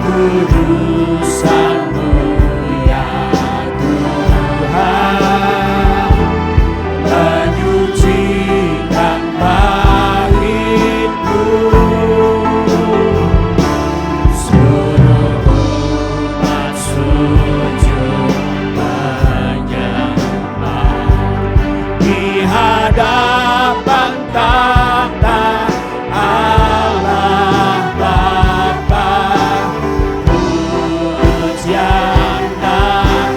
Kudusan-Mu ya Tuhan, menyucikan bait-Mu. Suruh umat sujud menyembah di hadapan tahta Allah Bapa. Pujian dan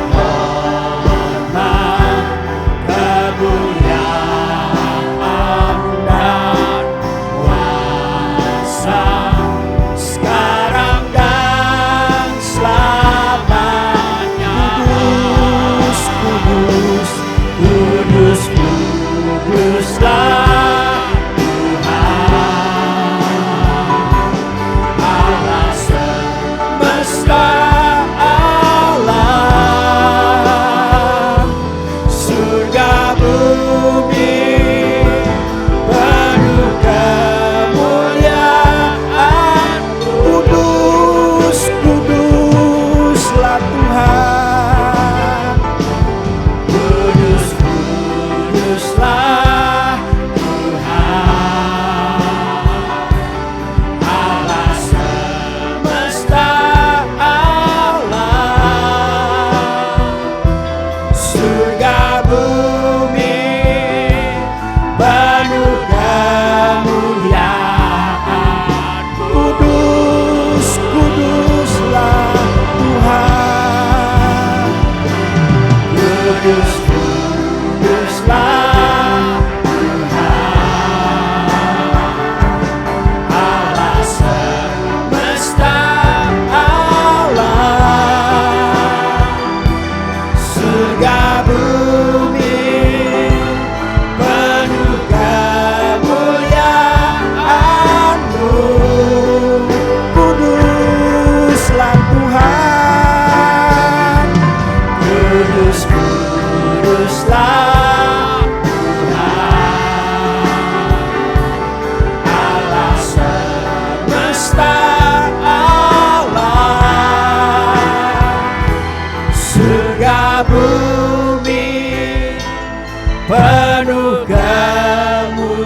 hormat, kemuliaan dan kuasa sekarang dan selamanya. Kudus, kudus, kudus, kuduslah Tuhan Allah semesta alam, surga bumi penuh kemuliaan. Kudus, kuduslah Tuhan, kudus, kuduslah Tuhan Allah semesta alam, surga bumi penuh kemuliaan. Kudus, kuduslah Tuhan, kudus, kuduslah Tuhan Allah semesta alam, surga bumi penuh kemuliaan-Mu. Kuduslah Tuhan, kudus, kuduslah Tuhan Allah semesta alam, surga bumi penuh kemuliaan-Mu.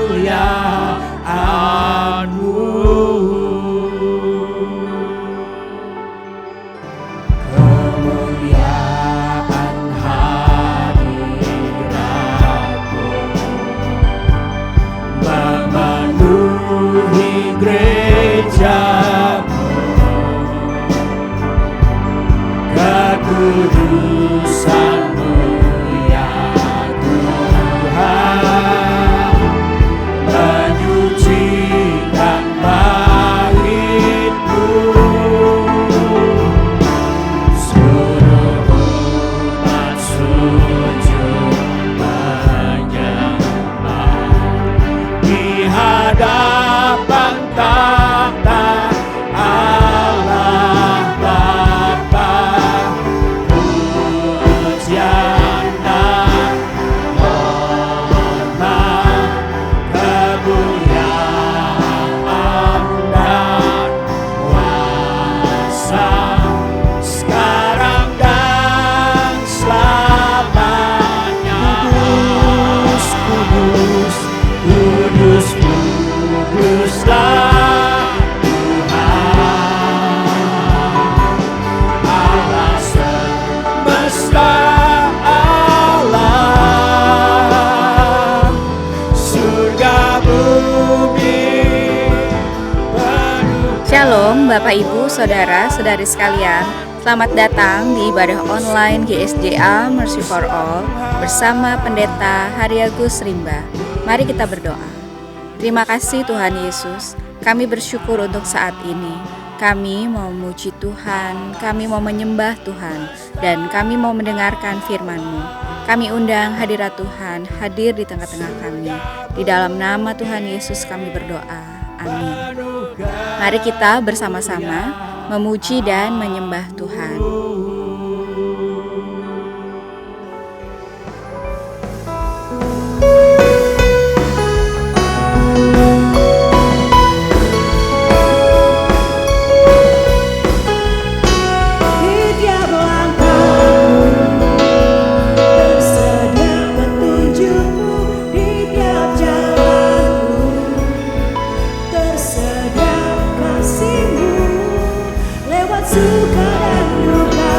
Kemuliaan hadirat-Mu memenuhi gereja-Mu. Kekudusan-Mu ya Tuhan, menyucikan bait-Mu. Suruh umat sujud menyembah di hadapan tahta Allah Bapa. Pujian dan hormat, kemuliaan dan kuasa sekarang dan selamanya. Kudus, kudus, kudus, kuduslah Tuhan Allah semesta alam, surga bumi penuh. Shalom Bapak Ibu, Saudara-saudari sekalian. Selamat datang di ibadah online GSJA Mercy for All bersama Pendeta Haryagus Rimba. Mari kita berdoa. Terima kasih Tuhan Yesus, kami bersyukur untuk saat ini. Kami mau memuji Tuhan, kami mau menyembah Tuhan, dan kami mau mendengarkan firman-Mu. Kami undang hadirat Tuhan hadir di tengah-tengah kami. Di dalam nama Tuhan Yesus kami berdoa. Amin. Mari kita bersama-sama memuji dan menyembah Tuhan. suka dan duka,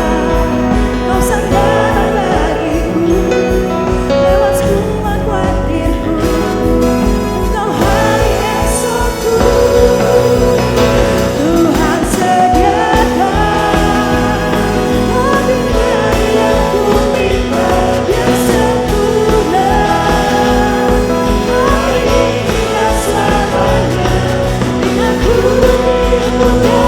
Kau sandaran bagiku lewat semua khawatirku. Engkau hari esokku, Tuhan sediakan lebih dari yang ku minta, biar sempurna hari ini dan selamanya. Dengan ku bunga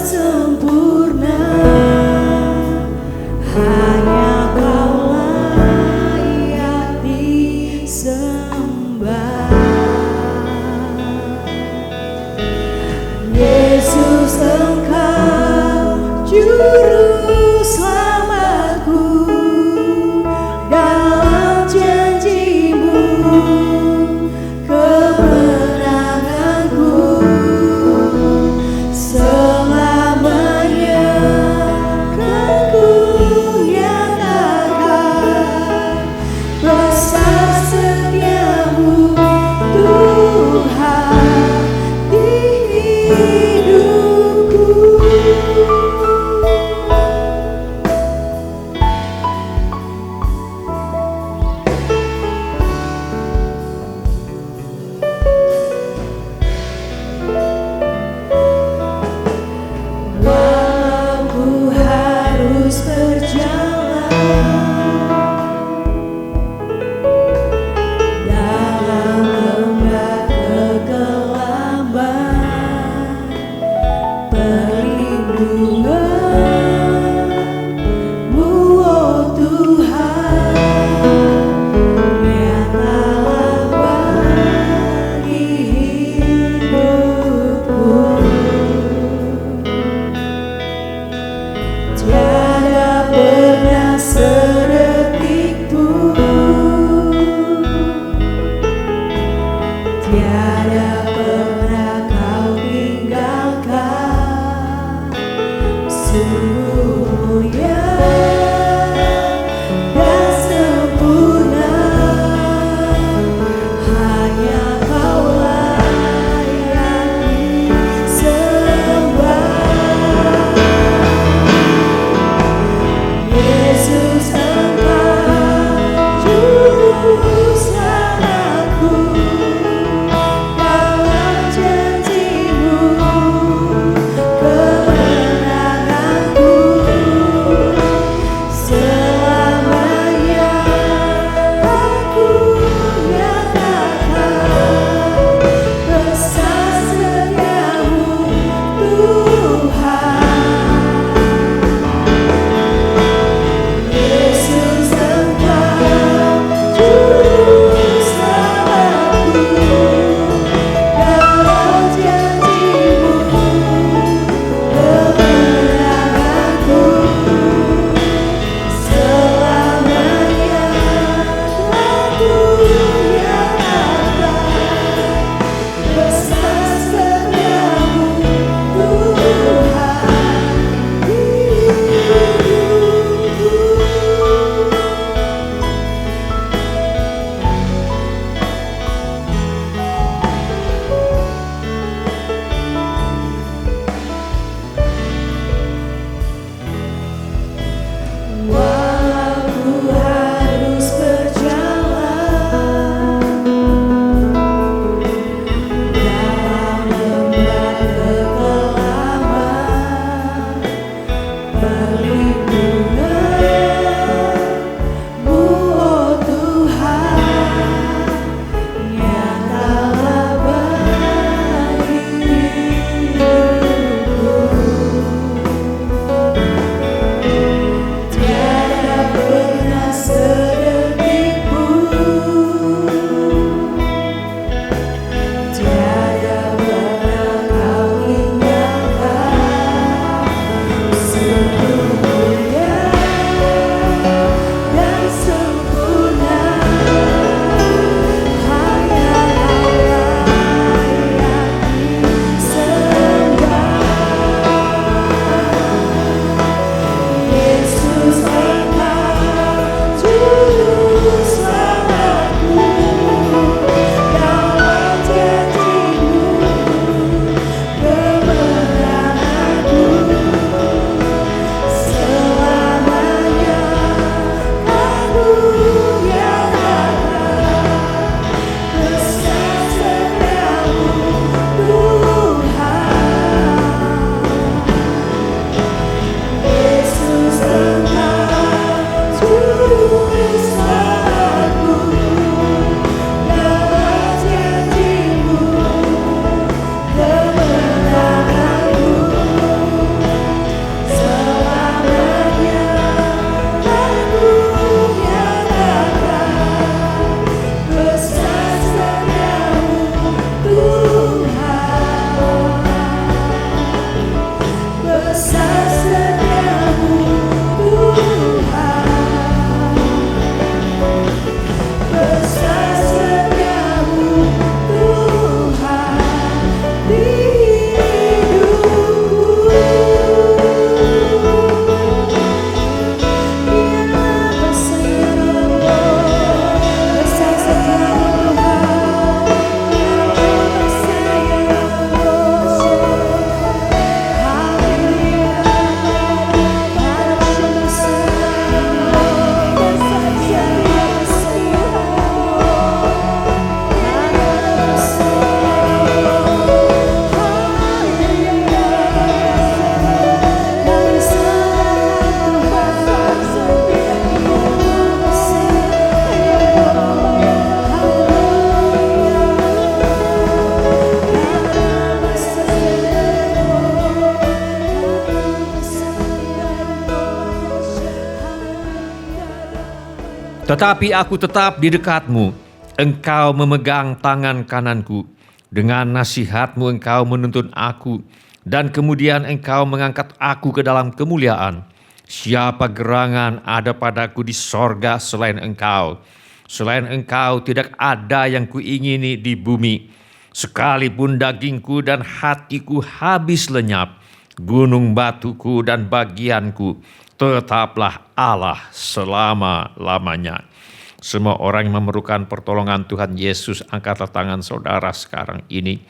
sempurna, hanya Kau layak disembah. Yesus, Engkau juru selamatku, dalam janji-Mu kemenanganku selamanya kan ku nyatakan besar setiamu Tuhan di hidupku. Walau ku harus berjalan dalam lembah kegelapan, perlindungan-Mu, oh Tuhan, nyatalah bagi hidupku. Tiada pernah sedetik pun, tiada pernah Kau tinggalkan. Sungguh mulia dan sempurna, hanya Kau layak disembah. Yesus, Engkau juru selamatku, dalam janji-Mu kemenanganku Tetapi aku tetap di dekatmu. Engkau memegang tangan kananku. Dengan nasihatmu engkau menuntun aku. Dan kemudian engkau mengangkat aku ke dalam kemuliaan. Siapa gerangan ada padaku di sorga selain engkau? Selain engkau tidak ada yang kuingini di bumi. Sekalipun dagingku dan hatiku habis lenyap, gunung batuku dan bagianku, tetaplah Allah selama-lamanya. Semua orang yang memerlukan pertolongan Tuhan Yesus, angkatlah tangan saudara sekarang ini.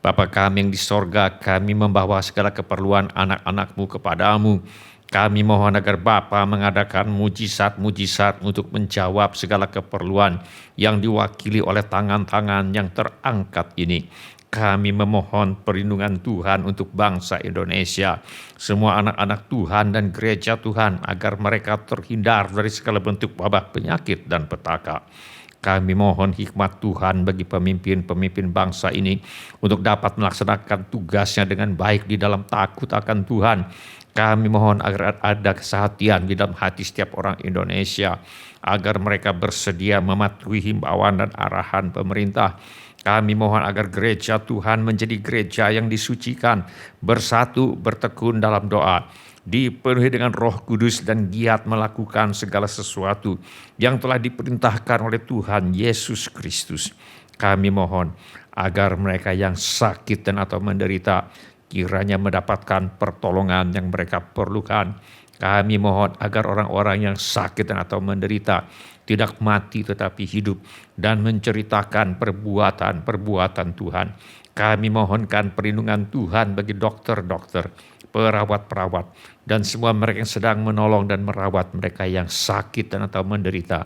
Bapa kami yang di sorga, kami membawa segala keperluan anak-anak-Mu kepadamu. Kami mohon agar Bapa mengadakan mujizat-mujizat untuk menjawab segala keperluan yang diwakili oleh tangan-tangan yang terangkat ini. Kami memohon perlindungan Tuhan untuk bangsa Indonesia, semua anak-anak Tuhan dan gereja Tuhan, agar mereka terhindar dari segala bentuk wabah penyakit dan petaka. Kami mohon hikmat Tuhan bagi pemimpin-pemimpin bangsa ini untuk dapat melaksanakan tugasnya dengan baik di dalam takut akan Tuhan. Kami mohon agar ada kesehatian di dalam hati setiap orang Indonesia, agar mereka bersedia mematuhi himbauan dan arahan pemerintah. Kami mohon agar gereja Tuhan menjadi gereja yang disucikan, bersatu, bertekun dalam doa, dipenuhi dengan Roh Kudus dan giat melakukan segala sesuatu yang telah diperintahkan oleh Tuhan Yesus Kristus. Kami mohon agar mereka yang sakit dan atau menderita kiranya mendapatkan pertolongan yang mereka perlukan. Kami mohon agar orang-orang yang sakit dan atau menderita tidak mati tetapi hidup dan menceritakan perbuatan-perbuatan Tuhan. Kami mohonkan perlindungan Tuhan bagi dokter-dokter, perawat-perawat, dan semua mereka yang sedang menolong dan merawat mereka yang sakit dan atau menderita.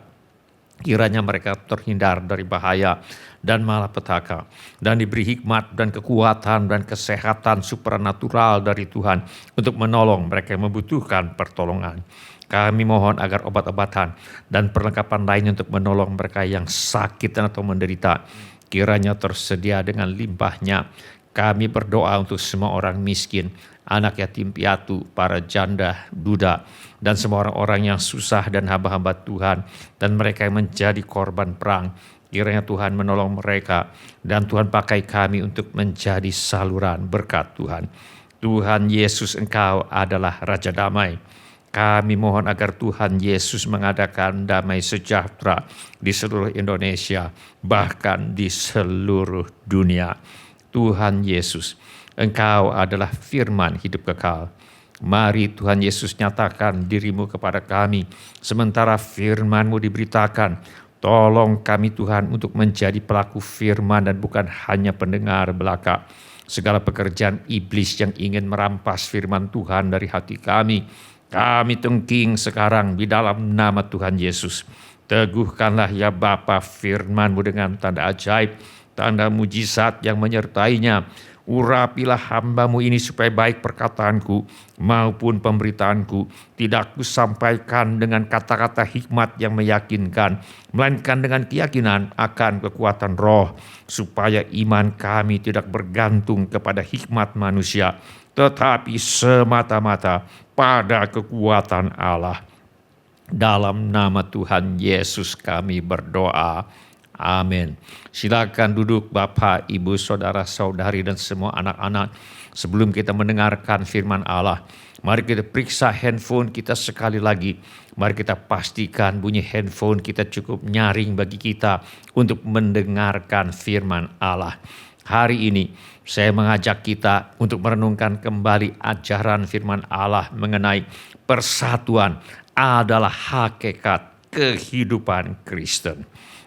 Kiranya mereka terhindar dari bahaya dan malapetaka, dan diberi hikmat dan kekuatan dan kesehatan supranatural dari Tuhan untuk menolong mereka yang membutuhkan pertolongan. Kami mohon agar obat-obatan dan perlengkapan lain untuk menolong mereka yang sakit dan atau menderita kiranya tersedia dengan limpahnya. Kami berdoa untuk semua orang miskin, anak yatim piatu, para janda, duda, dan semua orang-orang yang susah dan hamba-hamba Tuhan, dan mereka yang menjadi korban perang. Kiranya Tuhan menolong mereka, dan Tuhan pakai kami untuk menjadi saluran berkat Tuhan. Tuhan Yesus, Engkau adalah Raja Damai. Kami mohon agar Tuhan Yesus mengadakan damai sejahtera di seluruh Indonesia, bahkan di seluruh dunia. Tuhan Yesus, Engkau adalah firman hidup kekal. Mari Tuhan Yesus nyatakan dirimu kepada kami, sementara firman-Mu diberitakan. Tolong kami Tuhan untuk menjadi pelaku firman dan bukan hanya pendengar belaka. Segala pekerjaan iblis yang ingin merampas firman Tuhan dari hati kami tengking sekarang di dalam nama Tuhan Yesus. Teguhkanlah ya Bapa firman-Mu dengan tanda ajaib, tanda mujizat yang menyertainya. Urapilah hamba-Mu ini supaya baik perkataanku maupun pemberitaanku tidak kusampaikan dengan kata-kata hikmat yang meyakinkan, melainkan dengan keyakinan akan kekuatan roh, supaya iman kami tidak bergantung kepada hikmat manusia, tetapi semata-mata pada kekuatan Allah. Dalam nama Tuhan Yesus kami berdoa. Amin. Silakan duduk Bapak, Ibu, Saudara, Saudari, dan semua anak-anak. Sebelum kita mendengarkan firman Allah, mari kita periksa handphone kita sekali lagi. Mari kita pastikan bunyi handphone kita cukup nyaring bagi kita untuk mendengarkan firman Allah. Hari ini saya mengajak kita untuk merenungkan kembali ajaran firman Allah mengenai persatuan adalah hakikat kehidupan Kristen.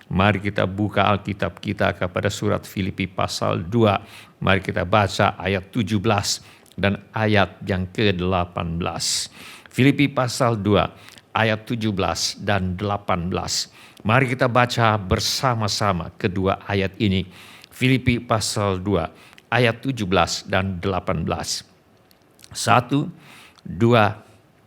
Mari kita buka Alkitab kita kepada surat Filipi pasal 2. Mari kita baca ayat 17 dan ayat yang ke-18. Filipi pasal 2 ayat 17 dan 18. Mari kita baca bersama-sama kedua ayat ini. Filipi pasal 2 ayat 17 dan 18. 1, 2,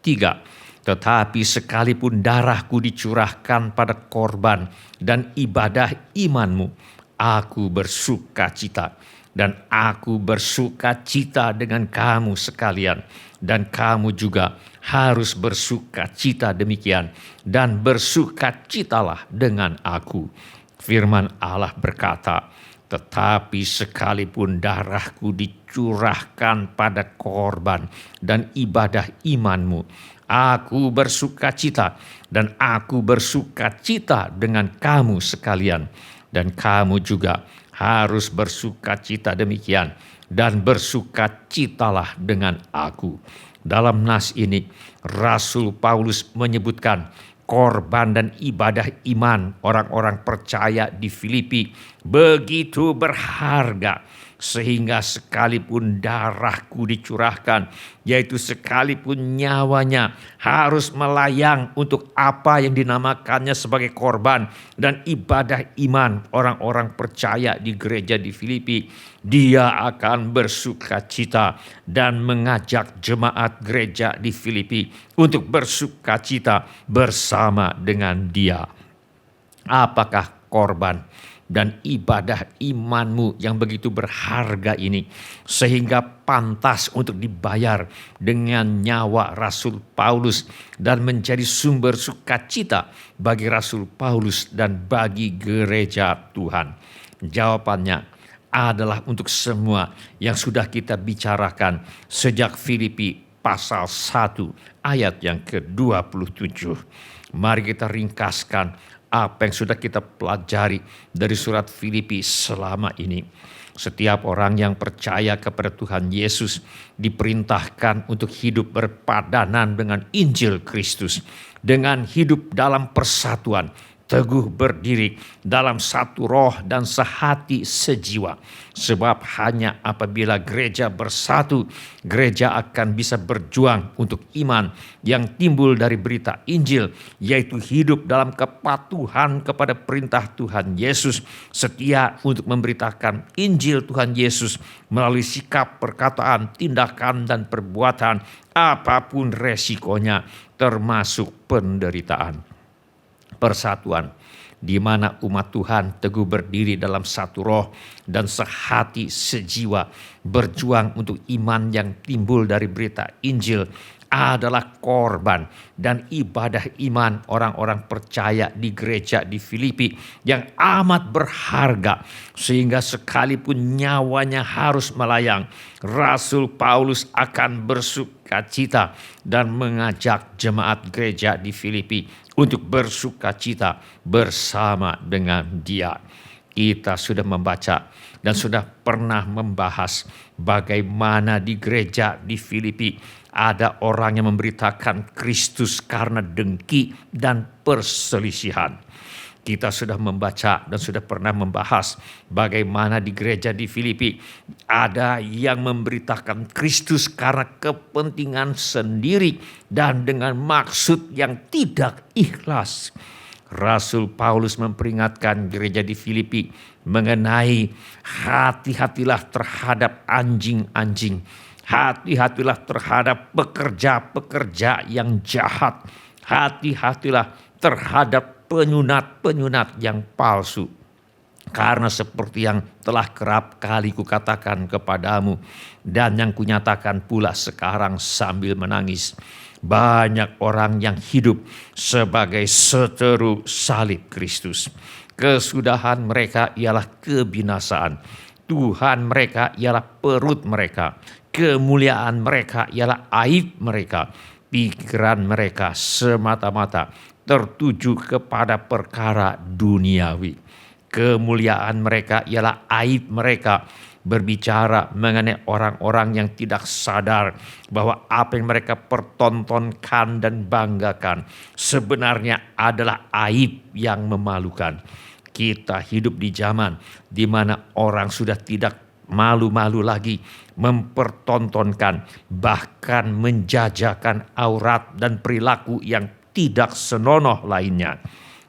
3. Tetapi sekalipun darahku dicurahkan pada korban dan ibadah imanmu, aku bersuka cita. Dan aku bersuka cita dengan kamu sekalian. Dan kamu juga, harus bersukacita demikian, dan bersukacitalah dengan aku. Firman Allah berkata, tetapi sekalipun darahku dicurahkan pada korban dan ibadah imanmu, aku bersukacita, dan aku bersukacita dengan kamu sekalian. Dan kamu juga harus bersukacita demikian, dan bersukacitalah dengan aku. Dalam nas ini, Rasul Paulus menyebutkan korban dan ibadah iman orang-orang percaya di Filipi begitu berharga, sehingga sekalipun darahku dicurahkan, yaitu sekalipun nyawanya harus melayang untuk apa yang dinamakannya sebagai korban dan ibadah iman orang-orang percaya di gereja di Filipi, dia akan bersukacita dan mengajak jemaat gereja di Filipi untuk bersukacita bersama dengan dia. Apakah korban dan ibadah imanmu yang begitu berharga ini sehingga pantas untuk dibayar dengan nyawa Rasul Paulus dan menjadi sumber sukacita bagi Rasul Paulus dan bagi gereja Tuhan? Jawabannya adalah untuk semua yang sudah kita bicarakan sejak Filipi pasal 1 ayat yang ke-27. Mari kita ringkaskan apa yang sudah kita pelajari dari surat Filipi selama ini. Setiap orang yang percaya kepada Tuhan Yesus diperintahkan untuk hidup berpadanan dengan Injil Kristus, dengan hidup dalam persatuan, teguh berdiri dalam satu roh dan sehati sejiwa. Sebab hanya apabila gereja bersatu, gereja akan bisa berjuang untuk iman yang timbul dari berita Injil, yaitu hidup dalam kepatuhan kepada perintah Tuhan Yesus, setia untuk memberitakan Injil Tuhan Yesus melalui sikap, perkataan, tindakan, dan perbuatan, apapun resikonya, termasuk penderitaan. Persatuan di mana umat Tuhan teguh berdiri dalam satu roh dan sehati sejiwa, berjuang untuk iman yang timbul dari berita Injil, adalah korban dan ibadah iman orang-orang percaya di gereja di Filipi yang amat berharga, sehingga sekalipun nyawanya harus melayang, Rasul Paulus akan bersukacita dan mengajak jemaat gereja di Filipi untuk bersukacita bersama dengan dia. Kita sudah membaca dan sudah pernah membahas bagaimana di gereja di Filipi ada orang yang memberitakan Kristus karena dengki dan perselisihan. Kita sudah membaca dan sudah pernah membahas bagaimana di gereja di Filipi ada yang memberitakan Kristus karena kepentingan sendiri dan dengan maksud yang tidak ikhlas. Rasul Paulus memperingatkan gereja di Filipi mengenai hati-hatilah terhadap anjing-anjing. Hati-hatilah terhadap pekerja-pekerja yang jahat. Hati-hatilah terhadap penyunat-penyunat yang palsu. Karena seperti yang telah kerap kali kukatakan kepadamu dan yang kunyatakan pula sekarang sambil menangis, banyak orang yang hidup sebagai seteru salib Kristus. Kesudahan mereka ialah kebinasaan. Tuhan mereka ialah perut mereka. Kemuliaan mereka ialah aib mereka. Pikiran mereka semata-mata tertuju kepada perkara duniawi. Kemuliaan mereka ialah aib mereka, berbicara mengenai orang-orang yang tidak sadar bahwa apa yang mereka pertontonkan dan banggakan sebenarnya adalah aib yang memalukan. Kita hidup di zaman di mana orang sudah tidak malu-malu lagi mempertontonkan, bahkan menjajakan aurat dan perilaku yang tidak senonoh lainnya.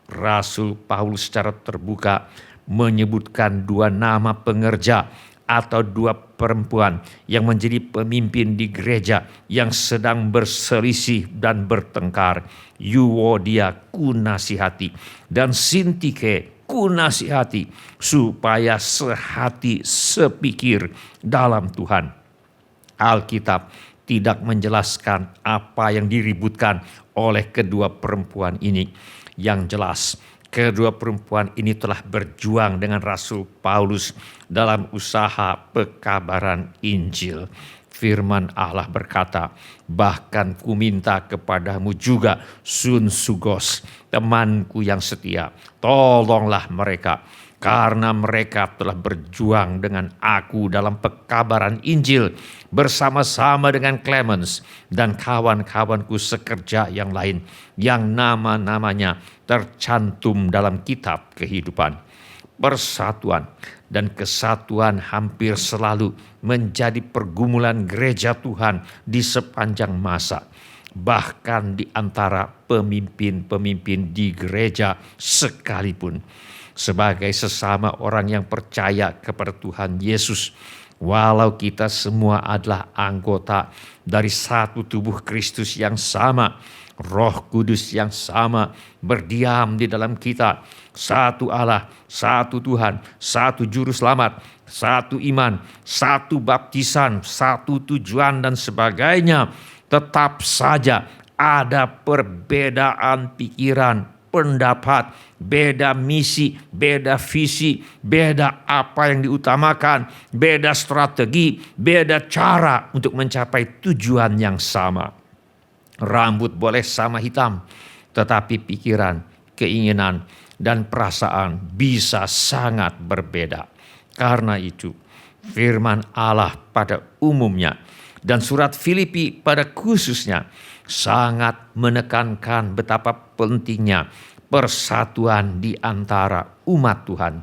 Rasul Paulus secara terbuka menyebutkan dua nama pengerja atau dua perempuan yang menjadi pemimpin di gereja yang sedang berselisih dan bertengkar. Euodia kunasihati dan Sintike kunasihati supaya sehati sepikir dalam Tuhan. Alkitab tidak menjelaskan apa yang diributkan oleh kedua perempuan ini. Yang jelas, kedua perempuan ini telah berjuang dengan Rasul Paulus dalam usaha pekabaran Injil. Firman Allah berkata, bahkan ku minta kepadamu juga Sun Sugos, temanku yang setia, tolonglah mereka, karena mereka telah berjuang dengan aku dalam pekabaran Injil bersama-sama dengan Clemens dan kawan-kawanku sekerja yang lain yang nama-namanya tercantum dalam kitab kehidupan. Persatuan dan kesatuan hampir selalu menjadi pergumulan gereja Tuhan di sepanjang masa, bahkan di antara pemimpin-pemimpin di gereja sekalipun. Sebagai sesama orang yang percaya kepada Tuhan Yesus, walau kita semua adalah anggota dari satu tubuh Kristus yang sama, Roh Kudus yang sama berdiam di dalam kita, satu Allah, satu Tuhan, satu juru selamat, satu iman, satu baptisan, satu tujuan dan sebagainya. Tetap saja ada perbedaan pikiran, pendapat, beda misi, beda visi, beda apa yang diutamakan, beda strategi, beda cara untuk mencapai tujuan yang sama. Rambut boleh sama hitam, tetapi pikiran, keinginan, dan perasaan bisa sangat berbeda. Karena itu, firman Allah pada umumnya dan surat Filipi pada khususnya sangat menekankan betapa pentingnya persatuan di antara umat Tuhan.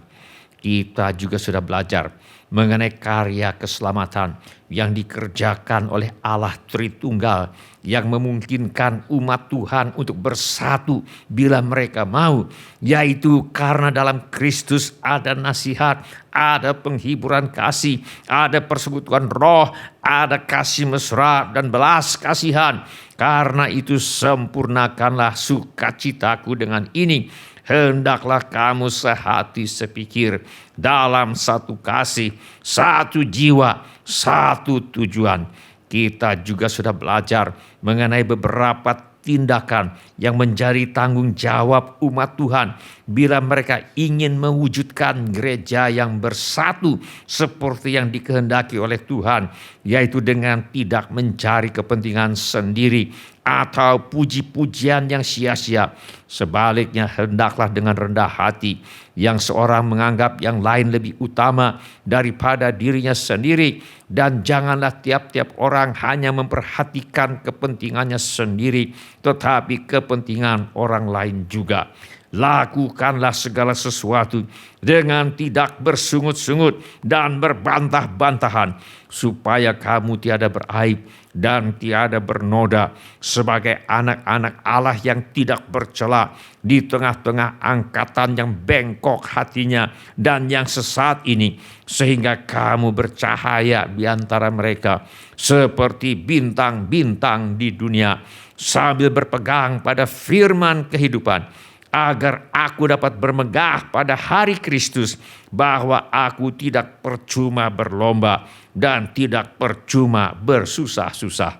Kita juga sudah belajar mengenai karya keselamatan yang dikerjakan oleh Allah Tritunggal yang memungkinkan umat Tuhan untuk bersatu bila mereka mau, yaitu karena dalam Kristus ada nasihat, ada penghiburan kasih, ada persekutuan roh, ada kasih mesra dan belas kasihan. Karena itu sempurnakanlah sukacitaku dengan ini. Hendaklah kamu sehati sepikir dalam satu kasih, satu jiwa, satu tujuan. Kita juga sudah belajar mengenai beberapa tindakan yang menjadi tanggung jawab umat Tuhan bila mereka ingin mewujudkan gereja yang bersatu seperti yang dikehendaki oleh Tuhan, yaitu dengan tidak mencari kepentingan sendiri atau puji-pujian yang sia-sia. Sebaliknya, hendaklah dengan rendah hati yang seorang menganggap yang lain lebih utama daripada dirinya sendiri, dan janganlah tiap-tiap orang hanya memperhatikan kepentingannya sendiri, tetapi kepentingan orang lain juga. Lakukanlah segala sesuatu dengan tidak bersungut-sungut dan berbantah-bantahan, supaya kamu tiada beraib dan tiada bernoda sebagai anak-anak Allah yang tidak bercela di tengah-tengah angkatan yang bengkok hatinya dan yang sesat ini, sehingga kamu bercahaya di antara mereka seperti bintang-bintang di dunia, sambil berpegang pada firman kehidupan, agar aku dapat bermegah pada hari Kristus bahwa aku tidak percuma berlomba dan tidak percuma bersusah-susah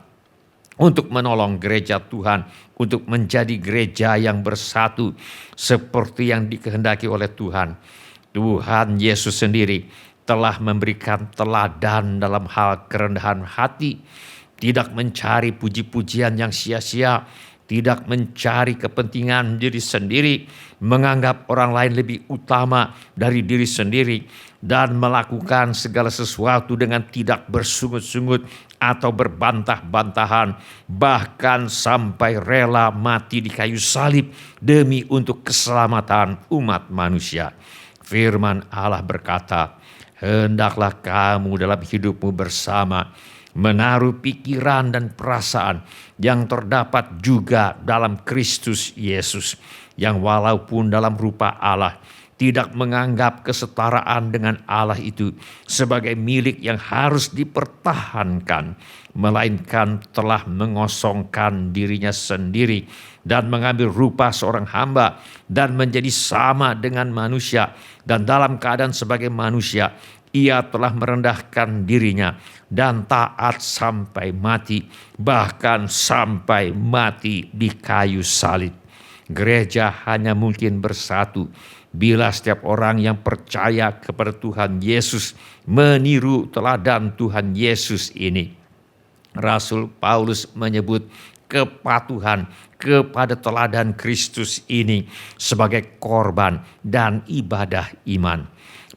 untuk menolong gereja Tuhan, untuk menjadi gereja yang bersatu seperti yang dikehendaki oleh Tuhan. Tuhan Yesus sendiri telah memberikan teladan dalam hal kerendahan hati, tidak mencari puji-pujian yang sia-sia, tidak mencari kepentingan diri sendiri, menganggap orang lain lebih utama dari diri sendiri, dan melakukan segala sesuatu dengan tidak bersungut-sungut atau berbantah-bantahan, bahkan sampai rela mati di kayu salib demi untuk keselamatan umat manusia. Firman Allah berkata, hendaklah kamu dalam hidupmu bersama menaruh pikiran dan perasaan yang terdapat juga dalam Kristus Yesus, yang walaupun dalam rupa Allah tidak menganggap kesetaraan dengan Allah itu sebagai milik yang harus dipertahankan, melainkan telah mengosongkan dirinya sendiri dan mengambil rupa seorang hamba dan menjadi sama dengan manusia, dan dalam keadaan sebagai manusia Ia telah merendahkan dirinya dan taat sampai mati, bahkan sampai mati di kayu salib. Gereja hanya mungkin bersatu bila setiap orang yang percaya kepada Tuhan Yesus meniru teladan Tuhan Yesus ini. Rasul Paulus menyebut kepatuhan kepada teladan Kristus ini sebagai korban dan ibadah iman.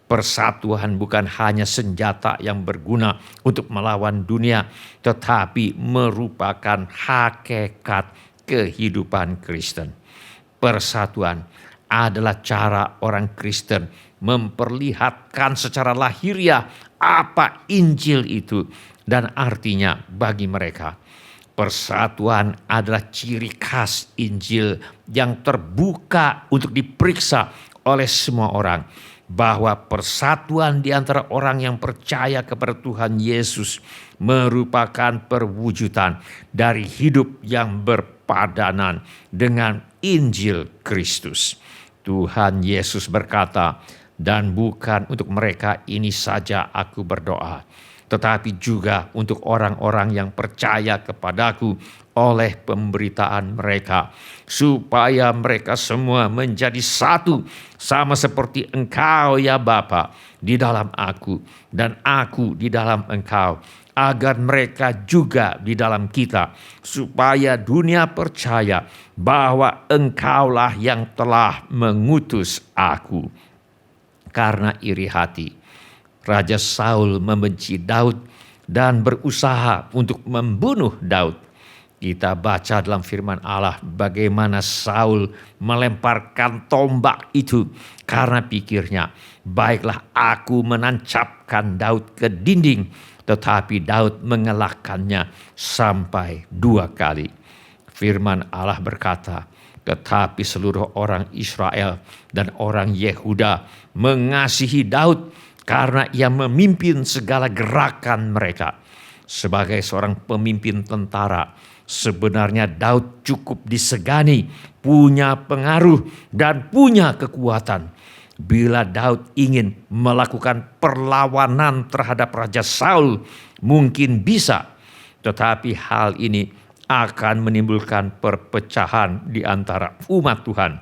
Persatuan bukan hanya senjata yang berguna untuk melawan dunia, tetapi merupakan hakikat kehidupan Kristen. Persatuan adalah cara orang Kristen memperlihatkan secara lahiriah apa Injil itu dan artinya bagi mereka. Persatuan adalah ciri khas Injil yang terbuka untuk diperiksa oleh semua orang, bahwa persatuan di antara orang yang percaya kepada Tuhan Yesus merupakan perwujudan dari hidup yang berpadanan dengan Injil Kristus. Tuhan Yesus berkata, "Dan bukan untuk mereka ini saja aku berdoa, tetapi juga untuk orang-orang yang percaya kepadaku oleh pemberitaan mereka, supaya mereka semua menjadi satu, sama seperti Engkau ya Bapa di dalam aku dan aku di dalam Engkau, agar mereka juga di dalam kita, supaya dunia percaya bahwa Engkaulah yang telah mengutus aku." Karena iri hati, Raja Saul membenci Daud dan berusaha untuk membunuh Daud. Kita baca dalam firman Allah bagaimana Saul melemparkan tombak itu karena pikirnya, baiklah aku menancapkan Daud ke dinding, tetapi Daud mengelakkannya sampai 2 kali. Firman Allah berkata, tetapi seluruh orang Israel dan orang Yehuda mengasihi Daud karena ia memimpin segala gerakan mereka. Sebagai seorang pemimpin tentara, sebenarnya Daud cukup disegani, punya pengaruh dan punya kekuatan. Bila Daud ingin melakukan perlawanan terhadap Raja Saul, mungkin bisa. Tetapi hal ini akan menimbulkan perpecahan di antara umat Tuhan.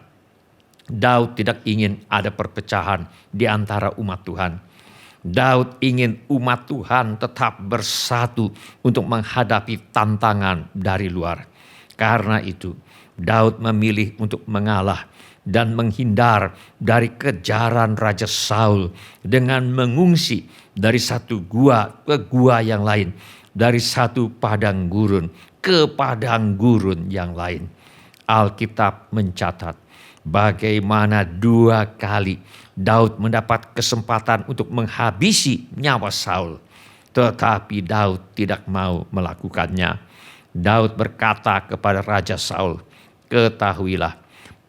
Daud tidak ingin ada perpecahan di antara umat Tuhan. Daud ingin umat Tuhan tetap bersatu untuk menghadapi tantangan dari luar. Karena itu, Daud memilih untuk mengalah dan menghindar dari kejaran Raja Saul dengan mengungsi dari satu gua ke gua yang lain, dari satu padang gurun ke padang gurun yang lain. Alkitab mencatat bagaimana 2 kali Daud mendapat kesempatan untuk menghabisi nyawa Saul, tetapi Daud tidak mau melakukannya. Daud berkata kepada Raja Saul, "Ketahuilah,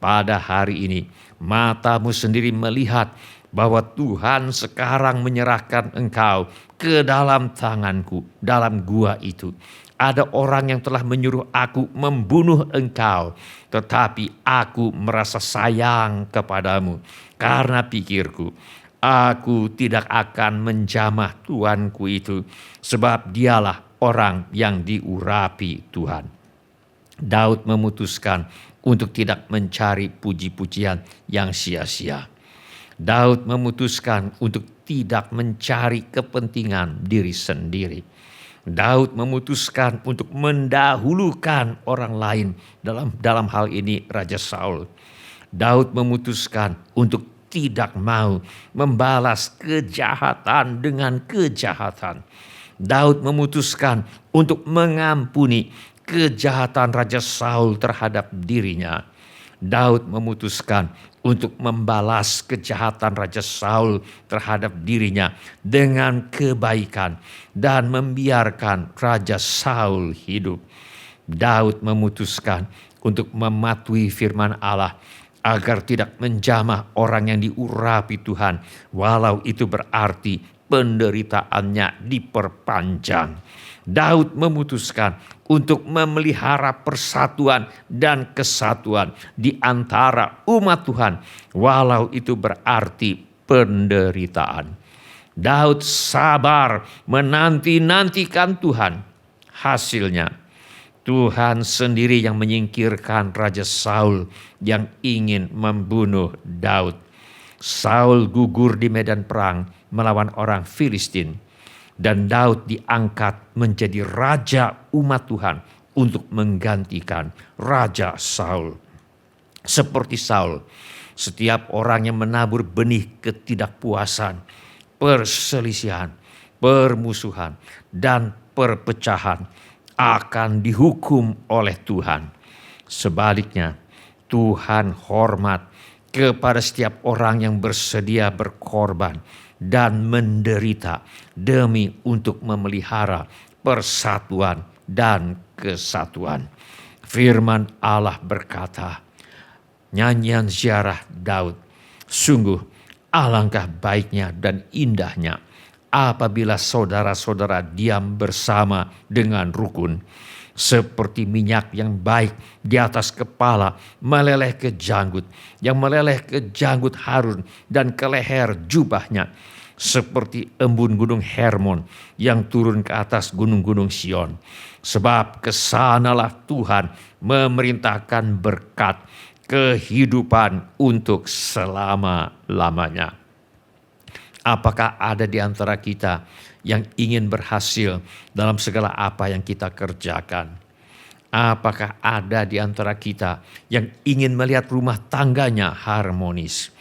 pada hari ini matamu sendiri melihat bahwa Tuhan sekarang menyerahkan engkau ke dalam tanganku dalam gua itu. Ada orang yang telah menyuruh aku membunuh engkau, tetapi aku merasa sayang kepadamu karena pikirku, aku tidak akan menjamah tuanku itu, sebab dialah orang yang diurapi Tuhan." Daud memutuskan untuk tidak mencari puji-pujian yang sia-sia. Daud memutuskan untuk tidak mencari kepentingan diri sendiri. Daud memutuskan untuk mendahulukan orang lain, dalam hal ini Raja Saul. Daud memutuskan untuk tidak mau membalas kejahatan dengan kejahatan. Daud memutuskan untuk mengampuni kejahatan Raja Saul terhadap dirinya. Daud memutuskan untuk membalas kejahatan Raja Saul terhadap dirinya dengan kebaikan dan membiarkan Raja Saul hidup. Daud memutuskan untuk mematuhi firman Allah agar tidak menjamah orang yang diurapi Tuhan, walau itu berarti penderitaannya diperpanjang. Daud memutuskan untuk memelihara persatuan dan kesatuan di antara umat Tuhan, walau itu berarti penderitaan. Daud sabar menanti-nantikan Tuhan. Hasilnya Tuhan sendiri yang menyingkirkan Raja Saul yang ingin membunuh Daud. Saul gugur di medan perang melawan orang Filistin. Dan Daud diangkat menjadi raja umat Tuhan untuk menggantikan Raja Saul. Seperti Saul, setiap orang yang menabur benih ketidakpuasan, perselisihan, permusuhan, dan perpecahan akan dihukum oleh Tuhan. Sebaliknya, Tuhan hormat kepada setiap orang yang bersedia berkorban dan menderita demi untuk memelihara persatuan dan kesatuan. Firman Allah berkata, nyanyian ziarah Daud, sungguh alangkah baiknya dan indahnya apabila saudara-saudara diam bersama dengan rukun. Seperti minyak yang baik di atas kepala meleleh ke janggut, yang meleleh ke janggut Harun dan ke leher jubahnya. Seperti embun gunung Hermon yang turun ke atas gunung-gunung Sion. Sebab kesanalah Tuhan memerintahkan berkat kehidupan untuk selama-lamanya. Apakah ada di antara kita yang ingin berhasil dalam segala apa yang kita kerjakan? Apakah ada di antara kita yang ingin melihat rumah tangganya harmonis?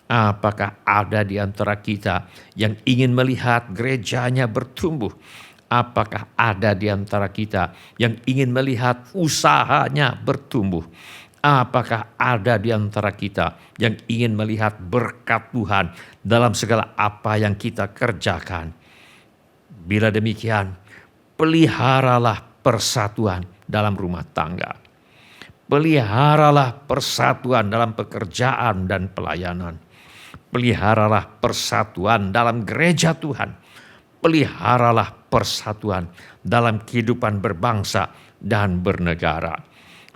Apakah ada di antara kita yang ingin melihat gerejanya bertumbuh? Apakah ada di antara kita yang ingin melihat usahanya bertumbuh? Apakah ada di antara kita yang ingin melihat berkat Tuhan dalam segala apa yang kita kerjakan? Bila demikian, peliharalah persatuan dalam rumah tangga. Peliharalah persatuan dalam pekerjaan dan pelayanan. Peliharalah persatuan dalam gereja Tuhan. Peliharalah persatuan dalam kehidupan berbangsa dan bernegara.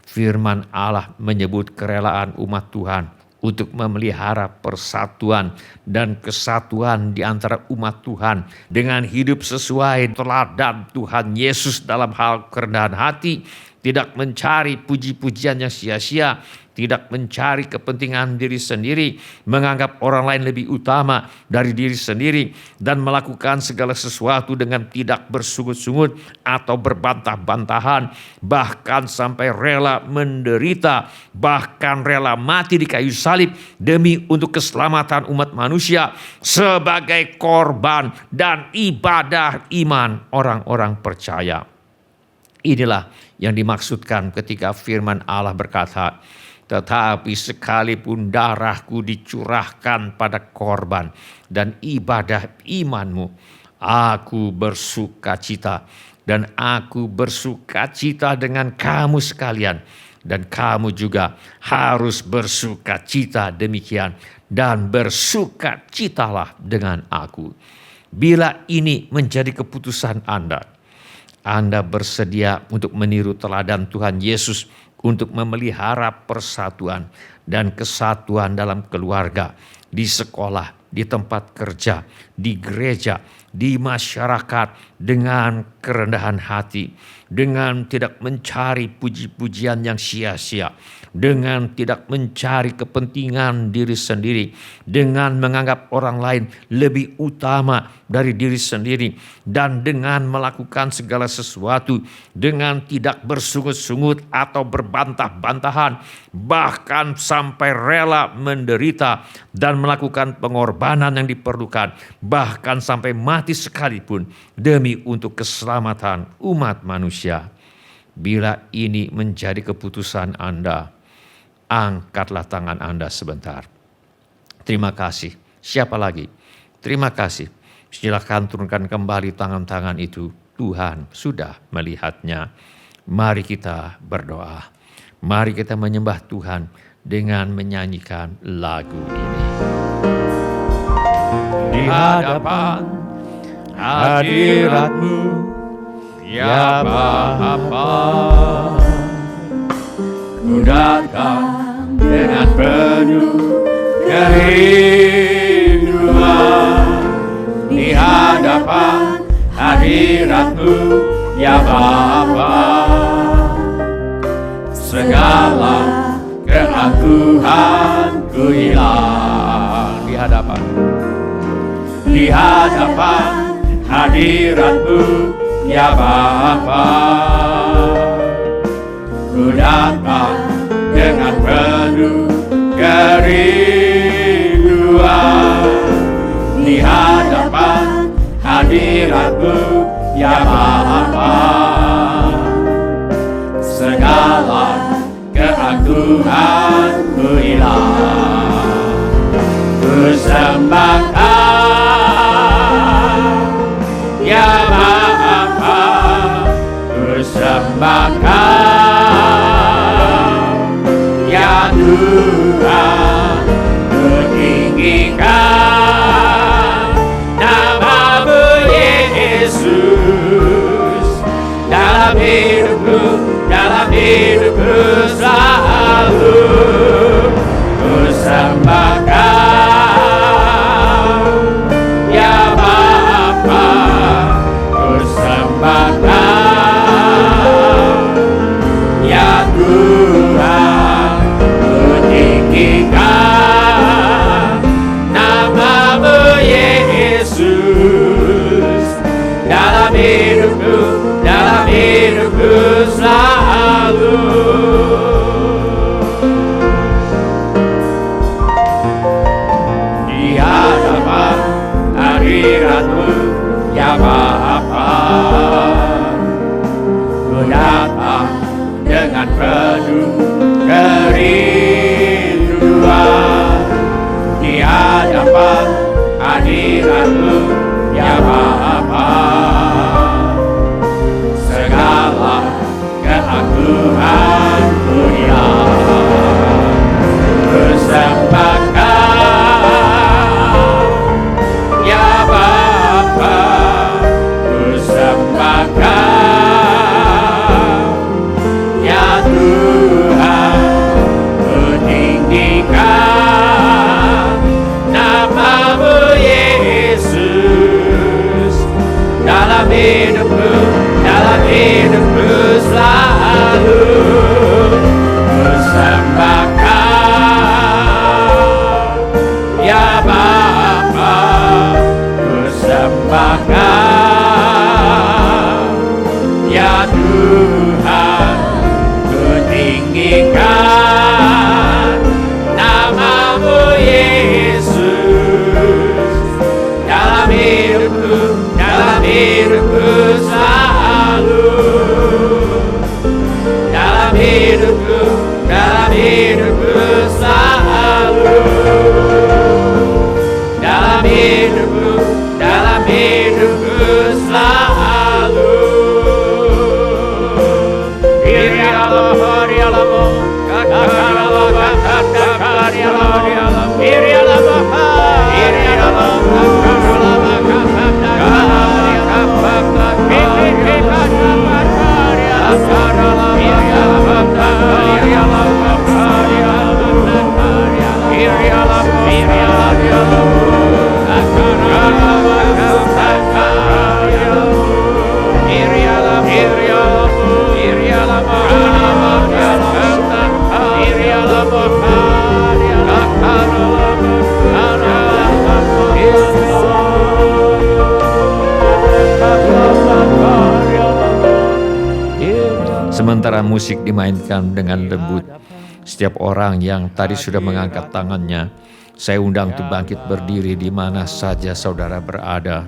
Firman Allah menyebut kerelaan umat Tuhan untuk memelihara persatuan dan kesatuan di antara umat Tuhan dengan hidup sesuai teladan Tuhan Yesus dalam hal kerendahan hati, tidak mencari puji-pujian yang sia-sia, tidak mencari kepentingan diri sendiri, menganggap orang lain lebih utama dari diri sendiri, dan melakukan segala sesuatu dengan tidak bersungut-sungut atau berbantah-bantahan, bahkan sampai rela menderita, bahkan rela mati di kayu salib demi untuk keselamatan umat manusia sebagai korban dan ibadah iman orang-orang percaya. Inilah yang dimaksudkan ketika firman Allah berkata, tetapi sekalipun darahku dicurahkan pada korban dan ibadah imanmu, aku bersukacita dan aku bersukacita dengan kamu sekalian. Dan kamu juga harus bersukacita demikian dan bersukacitalah dengan aku. Bila ini menjadi keputusan Anda bersedia untuk meniru teladan Tuhan Yesus untuk memelihara persatuan dan kesatuan dalam keluarga, di sekolah, di tempat kerja, di gereja, di masyarakat dengan kerendahan hati, dengan tidak mencari puji-pujian yang sia-sia, dengan tidak mencari kepentingan diri sendiri, dengan menganggap orang lain lebih utama dari diri sendiri, dan dengan melakukan segala sesuatu dengan tidak bersungut-sungut atau berbantah-bantahan, bahkan sampai rela menderita dan melakukan pengorbanan yang diperlukan, bahkan sampai mati sekalipun demi untuk keselamatan umat manusia. Bila ini menjadi keputusan Anda, angkatlah tangan Anda sebentar. Terima kasih. Siapa lagi? Terima kasih. Silakan turunkan kembali tangan-tangan itu. Tuhan sudah melihatnya. Mari kita berdoa. Mari kita menyembah Tuhan dengan menyanyikan lagu ini. Di hadapan hadirat-Mu, ya Bapa, ku datang dengan penuh kerinduan. Di hadapan hadirat-Mu ya Bapa. Segala keangkuhanku hilang di hadapan hadirat-Mu ya Bapa. Ku datang dengan penuh kerinduan di hadapan hadirat-Mu ya Bapa. Segala keangkuhanku hilang, ku sembahkan ya Bapa, ku sembahkan ya Tuhan, ku tinggikan nama-Mu Yesus dalam hidupku selalu. Ku sembahkan ya Bapa, ku sembahkan ya Tuhan, ku tinggikan nama-Mu Yesus dalam hidupku selalu. Di hadapan hadirat-Mu ya Bapa, ku datang dengan penuh kerinduan. Di hadapan hadirat-Mu ya Bapa, segala keangkuhanku hilang, ku sembahkan ya Bapa, ku sembahkan ya Tuhan, ku tinggikan nama-Mu Yesus dalam hidupku selalu. Ku sembahkan ya Bapa, ku sembahkan ya Tuhan, ku tinggikan nama-Mu Yesus dalam hidupku selalu. Dalam hidupku selalu. Dalam hidupku selalu. Iri Allah, Iri Allah, kakar Allah, kakar Allah, Iri Allah, Iri Allah, kakar Allah, kakar Sementara musik dimainkan dengan lembut, setiap orang yang tadi sudah mengangkat tangannya, saya undang untuk bangkit berdiri di mana saja saudara berada.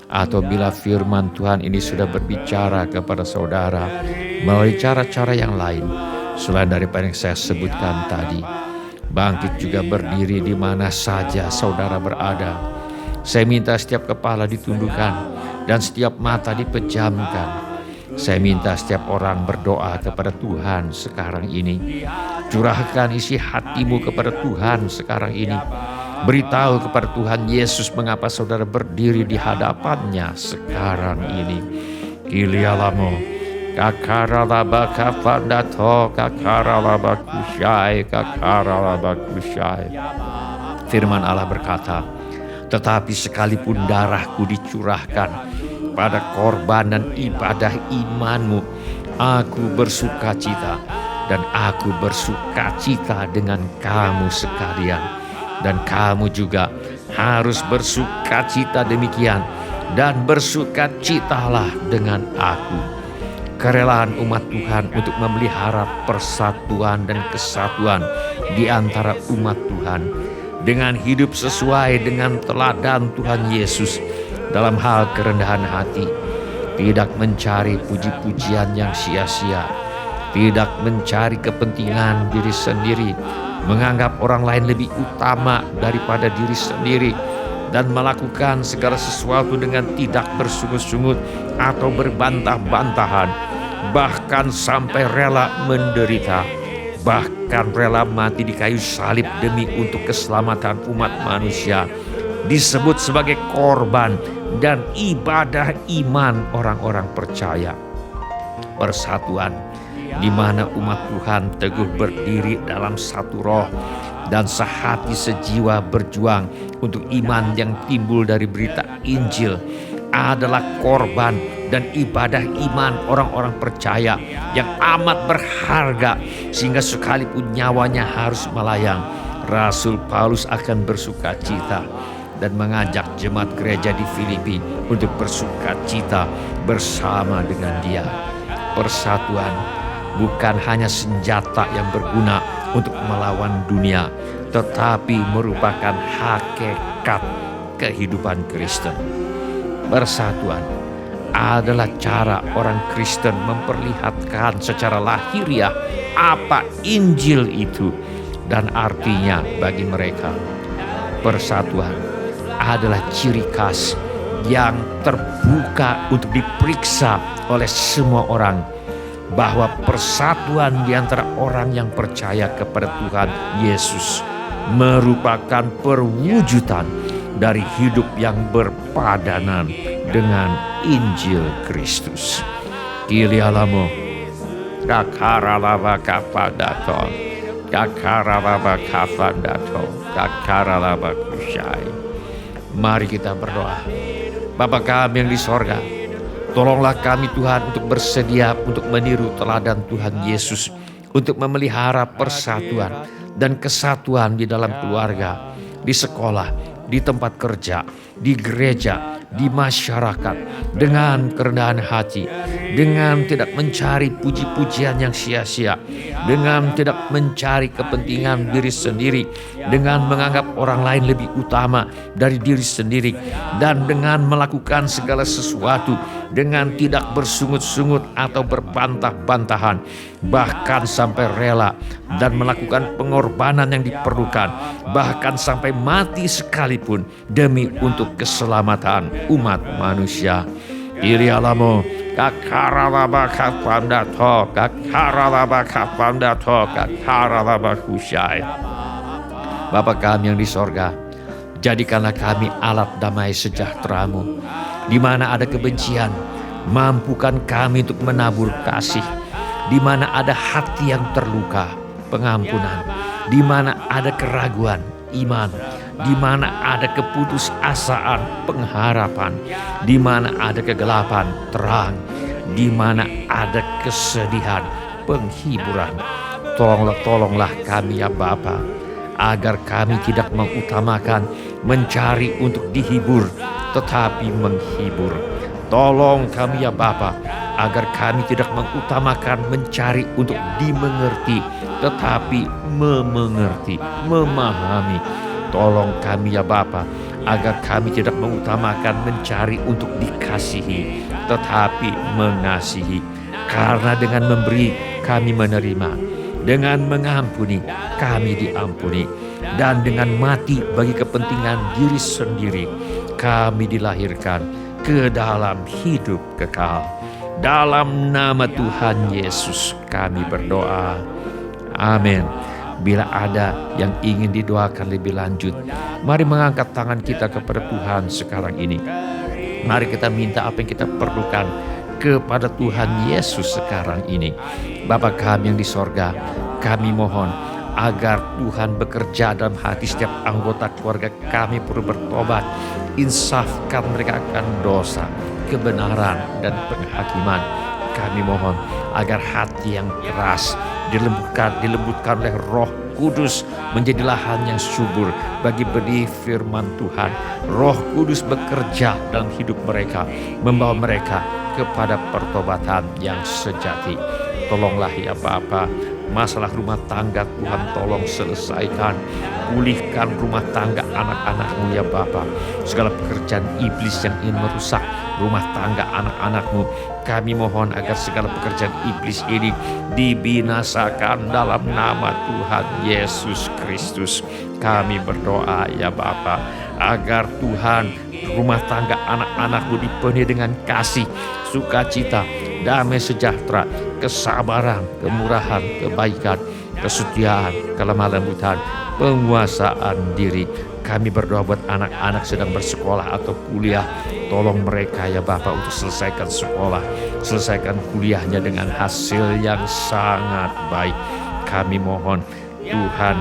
Atau bila firman Tuhan ini sudah berbicara kepada saudara melalui cara-cara yang lain selain daripada yang saya sebutkan tadi, bangkit juga berdiri di mana saja saudara berada. Saya minta setiap kepala ditundukkan dan setiap mata dipejamkan. Saya minta setiap orang berdoa kepada Tuhan sekarang ini. Curahkan isi hatimu kepada Tuhan sekarang ini. Beritahu kepada Tuhan Yesus mengapa saudara berdiri di hadapannya sekarang ini. Kilialamo, kakaralabakafandato, kakaralabakusyai, kakaralabakusyai. Firman Allah berkata, Tetapi sekalipun darahku dicurahkan pada korban dan ibadah imanmu, aku bersukacita, dan aku bersukacita dengan kamu sekalian. Dan kamu juga harus bersukacita demikian, dan bersukacitalah dengan aku. Kerelaan umat Tuhan untuk memelihara persatuan dan kesatuan di antara umat Tuhan dengan hidup sesuai dengan teladan Tuhan Yesus dalam hal kerendahan hati, tidak mencari puji-pujian yang sia-sia, tidak mencari kepentingan diri sendiri, menganggap orang lain lebih utama daripada diri sendiri, dan melakukan segala sesuatu dengan tidak bersungut-sungut atau berbantah-bantahan, bahkan sampai rela menderita, bahkan rela mati di kayu salib demi untuk keselamatan umat manusia, disebut sebagai korban dan ibadah iman orang-orang percaya. Persatuan di mana umat Tuhan teguh berdiri dalam satu roh dan sehati sejiwa berjuang untuk iman yang timbul dari berita Injil adalah korban dan ibadah iman orang-orang percaya yang amat berharga, sehingga sekalipun nyawanya harus melayang, Rasul Paulus akan bersukacita dan mengajak jemaat gereja di Filipi untuk bersukacita bersama dengan dia. Persatuan bukan hanya senjata yang berguna untuk melawan dunia, tetapi merupakan hakikat kehidupan Kristen. Persatuan adalah cara orang Kristen memperlihatkan secara lahiriah apa Injil itu dan artinya bagi mereka. Persatuan adalah ciri khas yang terbuka untuk diperiksa oleh semua orang, bahwa persatuan di antara orang yang percaya kepada Tuhan Yesus merupakan perwujudan dari hidup yang berpadanan dengan Injil Kristus. Kilialamo kakaralaba kapadato, kakaralaba kafandato, kakaralaba kusyai. Mari kita berdoa. Bapa kami yang di sorga, tolonglah kami Tuhan untuk bersedia untuk meniru teladan Tuhan Yesus, untuk memelihara persatuan dan kesatuan di dalam keluarga, di sekolah, di tempat kerja, di gereja, di masyarakat, dengan kerendahan hati, dengan tidak mencari puji-pujian yang sia-sia, dengan tidak mencari kepentingan diri sendiri, dengan menganggap orang lain lebih utama dari diri sendiri, dan dengan melakukan segala sesuatu dengan tidak bersungut-sungut atau berbantah-bantahan, bahkan sampai rela dan melakukan pengorbanan yang diperlukan, bahkan sampai mati sekalipun demi untuk keselamatan umat manusia. Irialamo kakaralaba kapandato, kakaralaba kapandato, kakaralaba kusyai. Bapa kami yang di sorga, jadikanlah kami alat damai sejahtera-Mu. Di mana ada kebencian, mampukan kami untuk menabur kasih. Di mana ada hati yang terluka, pengampunan. Di mana ada keraguan, iman. Di mana ada keputusasaan, pengharapan. Di mana ada kegelapan, terang. Di mana ada kesedihan, penghiburan. Tolonglah kami ya Bapa, agar kami tidak mengutamakan mencari untuk dihibur, tetapi menghibur. Tolong kami ya Bapa, agar kami tidak mengutamakan mencari untuk dimengerti, tetapi memengerti, memahami. Tolong kami ya Bapa, agar kami tidak mengutamakan mencari untuk dikasihi, tetapi mengasihi. Karena dengan memberi kami menerima, dengan mengampuni kami diampuni, dan dengan mati bagi kepentingan diri sendiri kami dilahirkan ke dalam hidup kekal. Dalam nama Tuhan Yesus kami berdoa. Amin. Bila ada yang ingin didoakan lebih lanjut, mari mengangkat tangan kita kepada Tuhan sekarang ini. Mari kita minta apa yang kita perlukan kepada Tuhan Yesus sekarang ini. Bapa kami yang di sorga, kami mohon agar Tuhan bekerja dalam hati setiap anggota keluarga kami perlu bertobat. Insafkan mereka akan dosa, kebenaran, dan penghakiman. Kami mohon agar hati yang keras dilembutkan oleh Roh Kudus menjadi lahan yang subur bagi benih firman Tuhan. Roh Kudus bekerja dalam hidup mereka, membawa mereka kepada pertobatan yang sejati. Tolonglah ya Bapa, masalah rumah tangga Tuhan tolong selesaikan. Pulihkan rumah tangga anak-anak-Mu ya Bapa. Segala pekerjaan iblis yang ingin merusak rumah tangga anak-anak-Mu, kami mohon agar segala pekerjaan iblis ini dibinasakan dalam nama Tuhan Yesus Kristus. Kami berdoa ya Bapa, agar Tuhan rumah tangga anak-anak-Mu dipenuhi dengan kasih, sukacita, damai sejahtera, kesabaran, kemurahan, kebaikan, kesetiaan, kelemah lembutan, penguasaan diri. Kami berdoa buat anak-anak sedang bersekolah atau kuliah. Tolong mereka ya Bapa untuk selesaikan sekolah, selesaikan kuliahnya dengan hasil yang sangat baik. Kami mohon Tuhan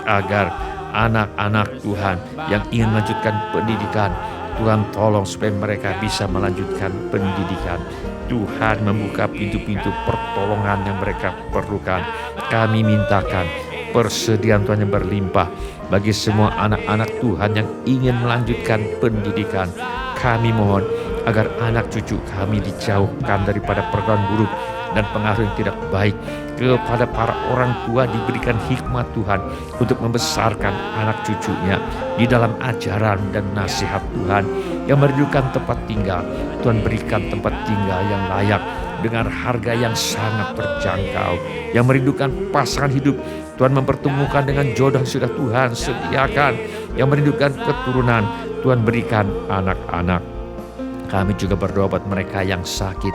agar anak-anak Tuhan yang ingin melanjutkan pendidikan, Tuhan tolong supaya mereka bisa melanjutkan pendidikan. Tuhan membuka pintu-pintu pertolongan yang mereka perlukan. Kami mintakan persediaan Tuhan yang berlimpah bagi semua anak-anak Tuhan yang ingin melanjutkan pendidikan. Kami mohon agar anak cucu kami dijauhkan daripada pergaulan buruk dan pengaruh yang tidak baik. Kepada para orang tua diberikan hikmat Tuhan untuk membesarkan anak cucunya di dalam ajaran dan nasihat Tuhan. Yang merindukan tempat tinggal, Tuhan berikan tempat tinggal yang layak dengan harga yang sangat terjangkau. Yang merindukan pasangan hidup, Tuhan mempertemukan dengan jodoh yang sudah Tuhan sediakan. Yang merindukan keturunan, Tuhan berikan anak-anak. Kami juga berdoa buat mereka yang sakit.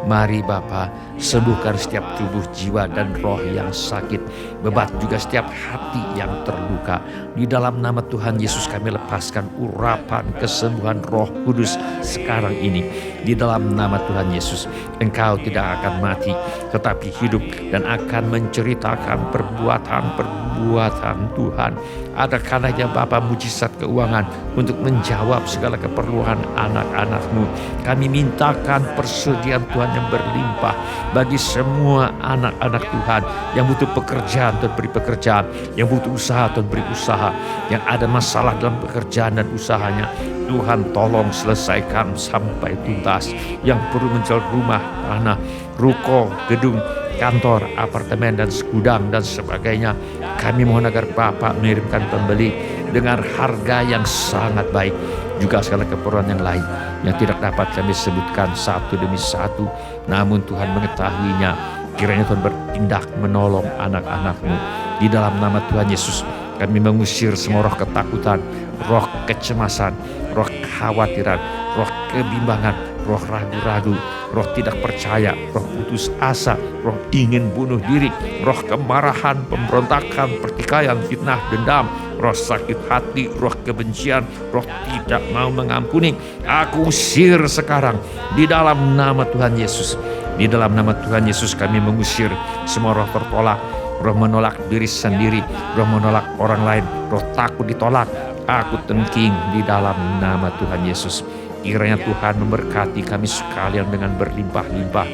Mari Bapa, sembuhkan setiap tubuh, jiwa, dan roh yang sakit. Bebat juga setiap hati yang terluka. Di dalam nama Tuhan Yesus kami lepaskan urapan kesembuhan Roh Kudus sekarang ini. Di dalam nama Tuhan Yesus, Engkau tidak akan mati, tetapi hidup dan akan menceritakan perbuatan Tuhan. Ada kalanya Bapa mujizat keuangan untuk menjawab segala keperluan anak-anak-Mu. Kami mintakan persediaan Tuhan yang berlimpah bagi semua anak-anak Tuhan yang butuh pekerjaan, Tuhan beri pekerjaan, yang butuh usaha, Tuhan beri usaha, yang ada masalah dalam pekerjaan dan usahanya, Tuhan tolong selesaikan sampai tuntas. Yang perlu menjual rumah, tanah, ruko, gedung, kantor, apartemen, dan segudang dan sebagainya, kami mohon agar Bapak mengirimkan pembeli dengan harga yang sangat baik. Juga segala keperluan yang lain yang tidak dapat kami sebutkan satu demi satu, namun Tuhan mengetahuinya. Kiranya Tuhan bertindak menolong anak-anak-Mu. Di dalam nama Tuhan Yesus kami mengusir semua roh ketakutan, roh kecemasan, roh kekhawatiran, roh kebimbangan, roh ragu-ragu, roh tidak percaya, roh putus asa, roh ingin bunuh diri, roh kemarahan, pemberontakan, pertikaian, fitnah, dendam, roh sakit hati, roh kebencian, roh tidak mau mengampuni. Aku usir sekarang di dalam nama Tuhan Yesus. Di dalam nama Tuhan Yesus kami mengusir semua roh tertolak, roh menolak diri sendiri, roh menolak orang lain, roh takut ditolak. Aku tengking di dalam nama Tuhan Yesus. Kiranya Tuhan memberkati kami sekalian dengan berlimpah-limpah.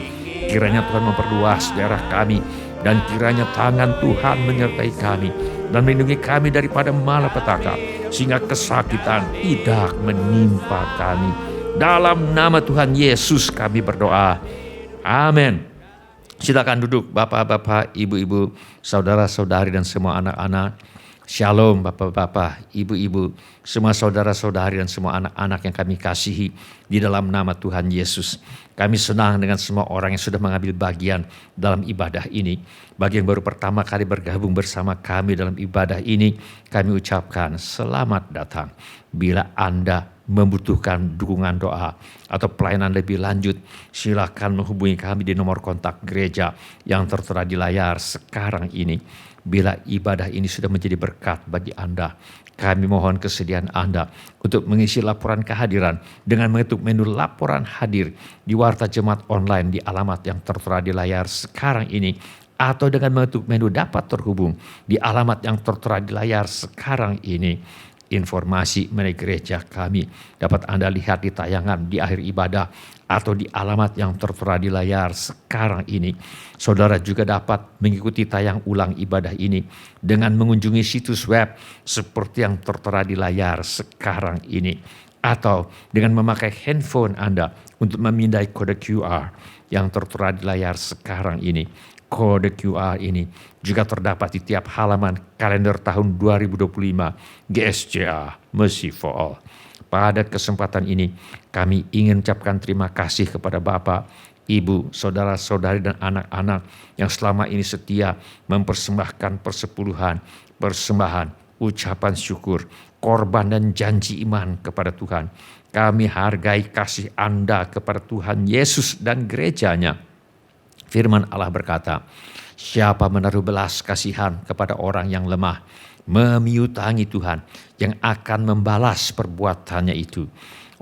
Kiranya Tuhan memperluas daerah kami, dan kiranya tangan Tuhan menyertai kami dan melindungi kami daripada malapetaka, sehingga kesakitan tidak menimpa kami. Dalam nama Tuhan Yesus kami berdoa. Amin. Silakan duduk Bapak-bapak, Ibu-ibu, saudara-saudari, dan semua anak-anak. Shalom Bapak-bapak, Ibu-ibu, semua saudara-saudari, dan semua anak-anak yang kami kasihi di dalam nama Tuhan Yesus. Kami senang dengan semua orang yang sudah mengambil bagian dalam ibadah ini. Bagi yang baru pertama kali bergabung bersama kami dalam ibadah ini, kami ucapkan selamat datang. Bila Anda membutuhkan dukungan doa atau pelayanan lebih lanjut, silakan menghubungi kami di nomor kontak gereja yang tertera di layar sekarang ini. Bila ibadah ini sudah menjadi berkat bagi Anda, kami mohon kesediaan Anda untuk mengisi laporan kehadiran dengan mengetuk menu laporan hadir di Warta Jemaat Online di alamat yang tertera di layar sekarang ini, atau dengan mengetuk menu dapat terhubung di alamat yang tertera di layar sekarang ini. Informasi mengenai gereja kami dapat Anda lihat di tayangan di akhir ibadah atau di alamat yang tertera di layar sekarang ini. Saudara juga dapat mengikuti tayang ulang ibadah ini dengan mengunjungi situs web seperti yang tertera di layar sekarang ini, atau dengan memakai handphone Anda untuk memindai kode QR yang tertera di layar sekarang ini. Kode QR ini juga terdapat di tiap halaman kalender tahun 2025 GSJA Mercy for All. Pada kesempatan ini kami ingin ucapkan terima kasih kepada Bapak, Ibu, saudara-saudari dan anak-anak yang selama ini setia mempersembahkan persepuluhan, persembahan, ucapan syukur, korban dan janji iman kepada Tuhan. Kami hargai kasih Anda kepada Tuhan Yesus dan gerejanya. Firman Allah berkata, siapa menaruh belas kasihan kepada orang yang lemah, memiutangi Tuhan yang akan membalas perbuatannya itu.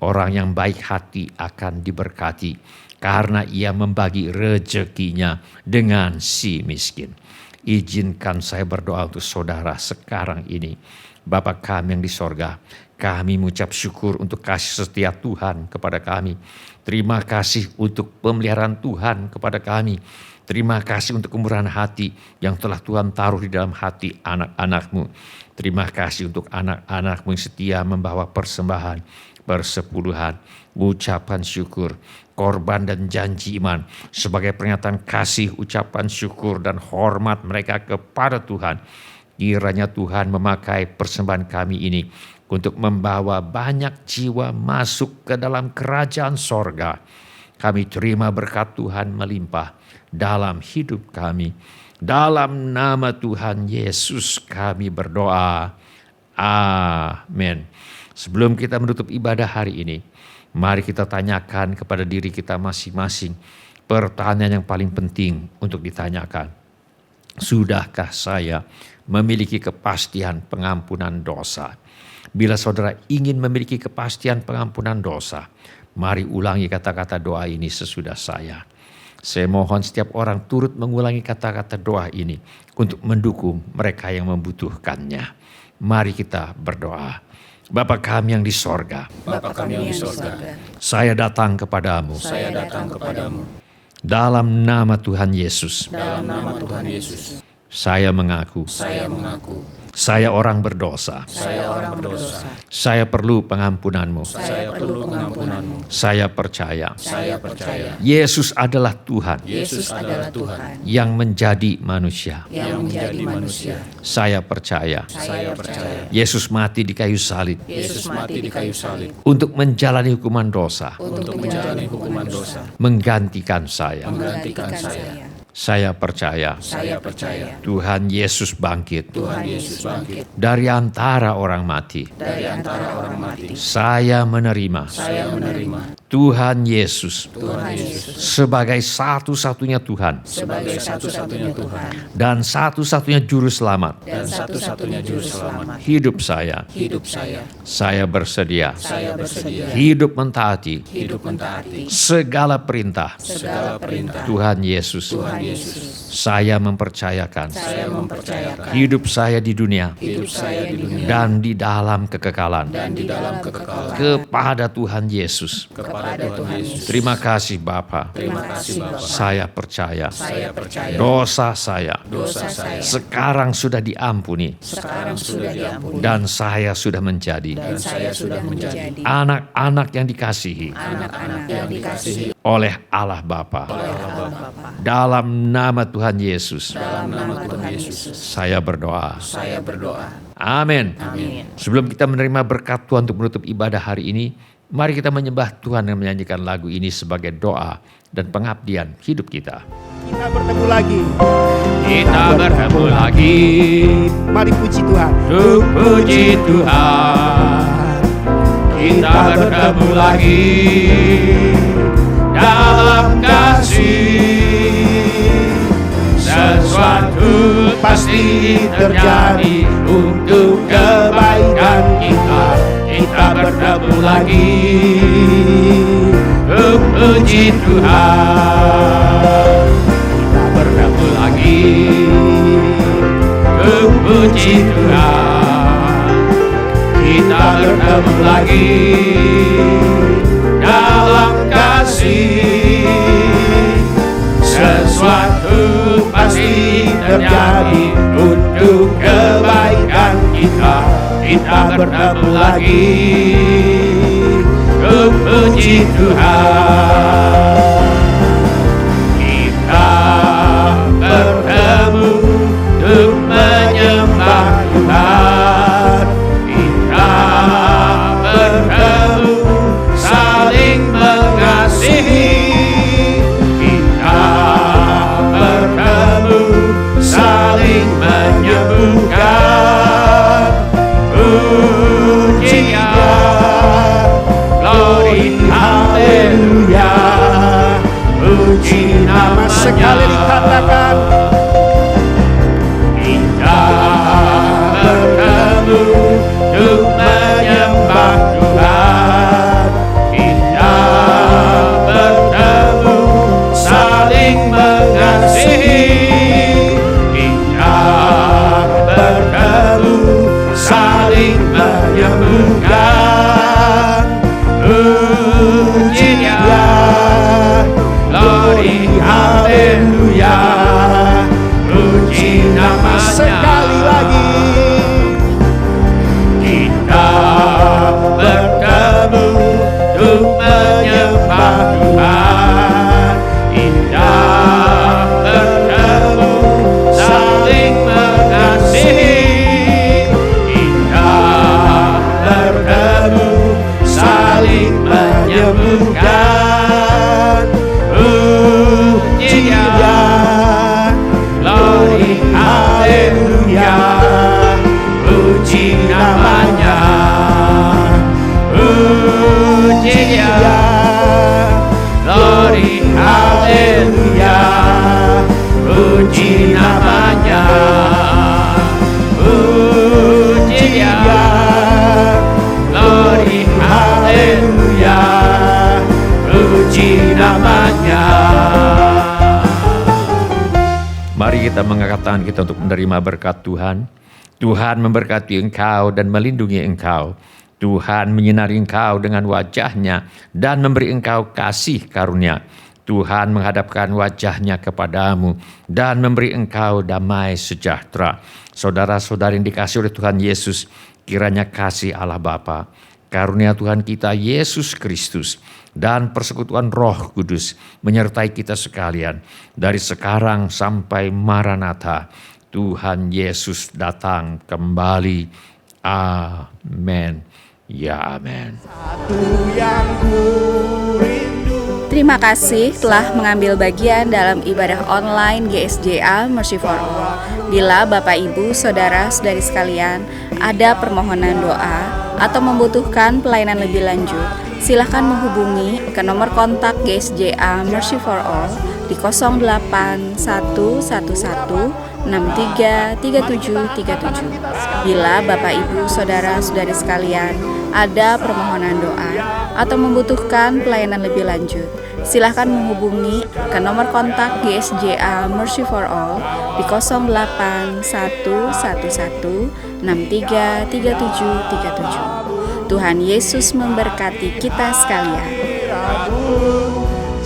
Orang yang baik hati akan diberkati, karena ia membagi rezekinya dengan si miskin. Izinkan saya berdoa untuk saudara sekarang ini. Bapa kami yang di sorga, kami mengucap syukur untuk kasih setia Tuhan kepada kami. Terima kasih untuk pemeliharaan Tuhan kepada kami. Terima kasih untuk kemurahan hati yang telah Tuhan taruh di dalam hati anak-anak-Mu. Terima kasih untuk anak-anak-Mu yang setia membawa persembahan, persepuluhan, ucapan syukur, korban dan janji iman sebagai pernyataan kasih, ucapan syukur dan hormat mereka kepada Tuhan. Kiranya Tuhan memakai persembahan kami ini untuk membawa banyak jiwa masuk ke dalam kerajaan sorga. Kami terima berkat Tuhan melimpah dalam hidup kami. Dalam nama Tuhan Yesus kami berdoa. Amin. Sebelum kita menutup ibadah hari ini, mari kita tanyakan kepada diri kita masing-masing pertanyaan yang paling penting untuk ditanyakan. Sudahkah saya memiliki kepastian pengampunan dosa? Bila saudara ingin memiliki kepastian pengampunan dosa, mari ulangi kata-kata doa ini sesudah saya. Saya mohon setiap orang turut mengulangi kata-kata doa ini untuk mendukung mereka yang membutuhkannya. Mari kita berdoa. Bapa kami yang di sorga, Bapa kami yang di sorga, saya datang kepadamu. saya datang kepadamu. Dalam nama Tuhan Yesus, Dalam nama Tuhan Yesus, saya mengaku saya mengaku saya orang berdosa. saya orang berdosa. Saya perlu pengampunan-Mu. Saya perlu pengampunan-Mu. Saya percaya Saya percaya Yesus adalah Tuhan Yesus adalah Tuhan yang menjadi manusia. yang menjadi manusia. Saya percaya Saya percaya Yesus mati di kayu salib Yesus mati di kayu salib untuk menjalani hukuman dosa, untuk menjalani hukuman dosa, menggantikan saya. menggantikan saya. Saya percaya Saya percaya Tuhan Yesus bangkit Tuhan Yesus bangkit dari antara orang mati. dari antara orang mati. Saya menerima Saya menerima Tuhan Yesus Tuhan Yesus sebagai satu-satunya Tuhan sebagai satu-satunya Tuhan dan satu-satunya juru selamat dan satu-satunya juru selamat hidup saya. hidup saya. Saya bersedia Saya bersedia hidup mentaati hidup mentaati segala perintah segala perintah Tuhan Yesus. Tuhan Yesus. Saya mempercayakan Saya mempercayakan hidup saya di dunia hidup saya di dunia dan di dalam kekekalan dan di dalam kekekalan kepada Tuhan Yesus. kepada Tuhan Yesus. Terima kasih Bapa. Terima kasih Bapa. Saya percaya Saya percaya dosa saya dosa saya sekarang sudah diampuni sekarang sudah diampuni dan saya sudah menjadi dan saya sudah menjadi anak-anak yang dikasihi anak-anak yang dikasihi oleh Allah Bapa. oleh Allah Bapa. Dalam nama Tuhan Yesus, Dalam nama Tuhan Yesus, saya berdoa. saya berdoa. Amin. Amin. Sebelum kita menerima berkat Tuhan untuk menutup ibadah hari ini, mari kita menyembah Tuhan dan menyanyikan lagu ini sebagai doa dan pengabdian hidup kita. Kita bertemu lagi. Kita bertemu lagi, Mari puji Tuhan. untuk puji Tuhan. Kita bertemu lagi dalam kasih. Sesuatu pasti terjadi untuk kebaikan kita. Kita bertemu lagi untuk puji Tuhan. Kita bertemu lagi puji Tuhan, kita bertemu lagi dalam kasih. Sesuatu pasti terjadi untuk kebaikan kita. Kita bertemu lagi untuk puji Tuhan. Kita bertemu untuk menyembah Tuhan. Kita bertemu saling mengasihi. Kita bertemu saling menyembuhkan. Pujian, glory, haleluya. Puji nama Sekali dikatakan, kita bertemu untuk menyembah Tuhan. Kita bertemu saling mengasihi. Kita bertemu saling menyembuhkan. Pujian, glory, haleluya. Puji namanya. sekali lagi. Kita bertemu untuk menyembah Tuhan. Kita bertemu saling mengasihi. Kita bertemu saling menyembuhkan. Pujian, glory, haleluya. Puji namanya. Pujian, glory, haleluya. Puji namanya. Pujian, glory, haleluya. Puji namanya. Mari kita mengangkat tangan kita untuk menerima berkat Tuhan. Tuhan memberkati engkau dan melindungi engkau. Tuhan menyinari engkau dengan wajah-Nya dan memberi engkau kasih karunia. Tuhan menghadapkan wajah-Nya kepadamu dan memberi engkau damai sejahtera. Saudara-saudari yang dikasihi oleh Tuhan Yesus, kiranya kasih Allah Bapa, karunia Tuhan kita Yesus Kristus, dan persekutuan Roh Kudus menyertai kita sekalian dari sekarang sampai Maranatha. Tuhan Yesus datang kembali. Amin. Ya amin. Terima kasih telah mengambil bagian dalam ibadah online GSJA Mercy for All. Bila Bapak Ibu, Saudara-saudari sekalian ada permohonan doa atau membutuhkan pelayanan lebih lanjut, silakan menghubungi ke nomor kontak GSJA Mercy for All di 08111633737. Bila Bapak Ibu, Saudara-saudari sekalian ada permohonan doa atau membutuhkan pelayanan lebih lanjut, silakan menghubungi ke nomor kontak GSJA Mercy for All di 08111633737. Tuhan Yesus memberkati kita sekalian.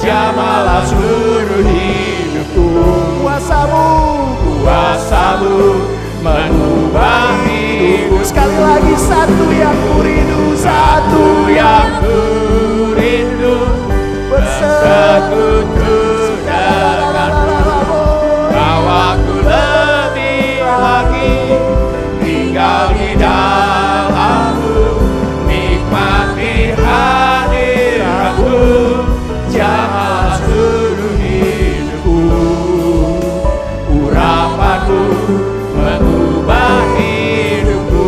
Jamalah seluruh hidupku. Kuasamu mengubah hidupku. Sekali lagi, satu yang ku rindu, Satu yang ku rindu, bersekutu denganmu. Bawaku lebih lagi tinggal di dalammu, nikmati hadiratmu. Jamalah seluruh hidupku. Urapanmu mengubah hidupku.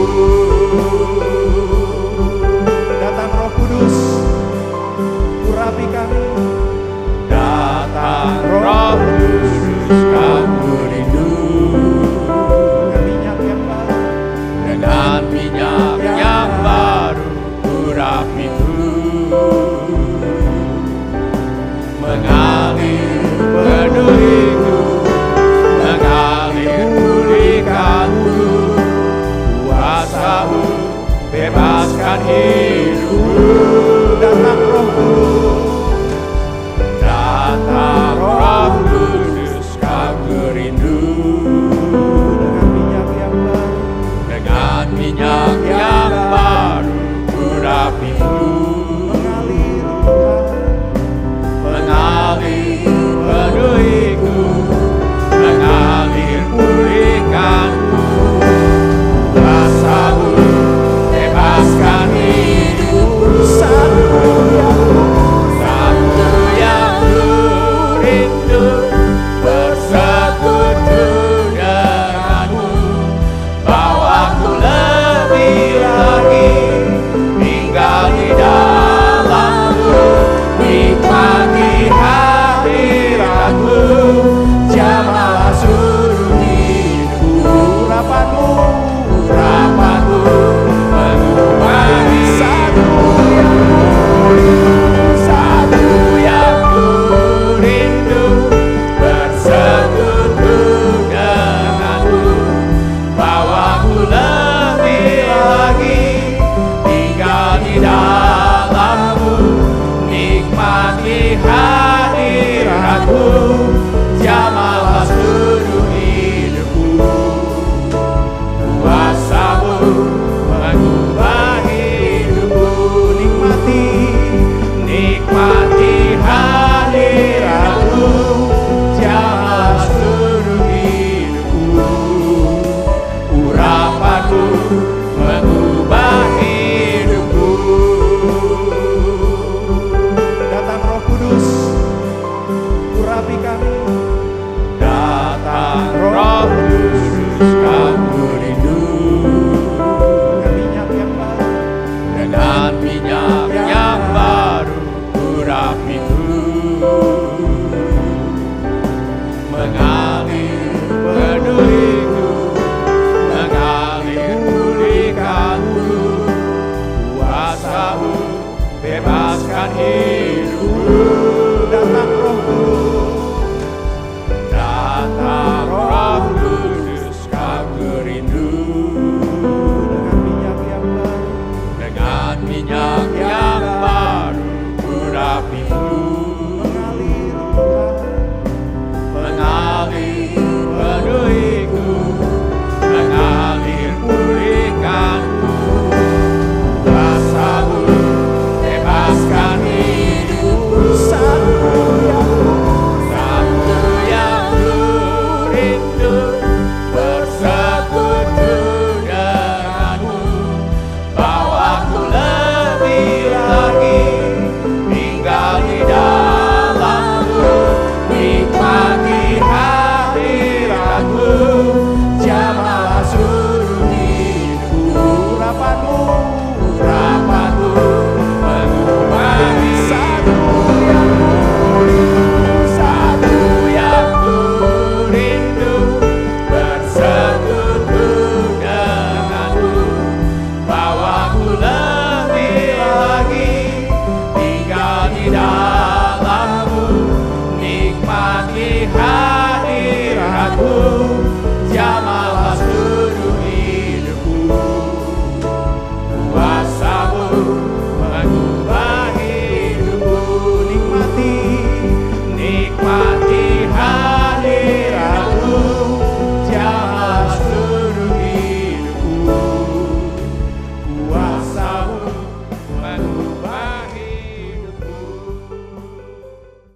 ilahi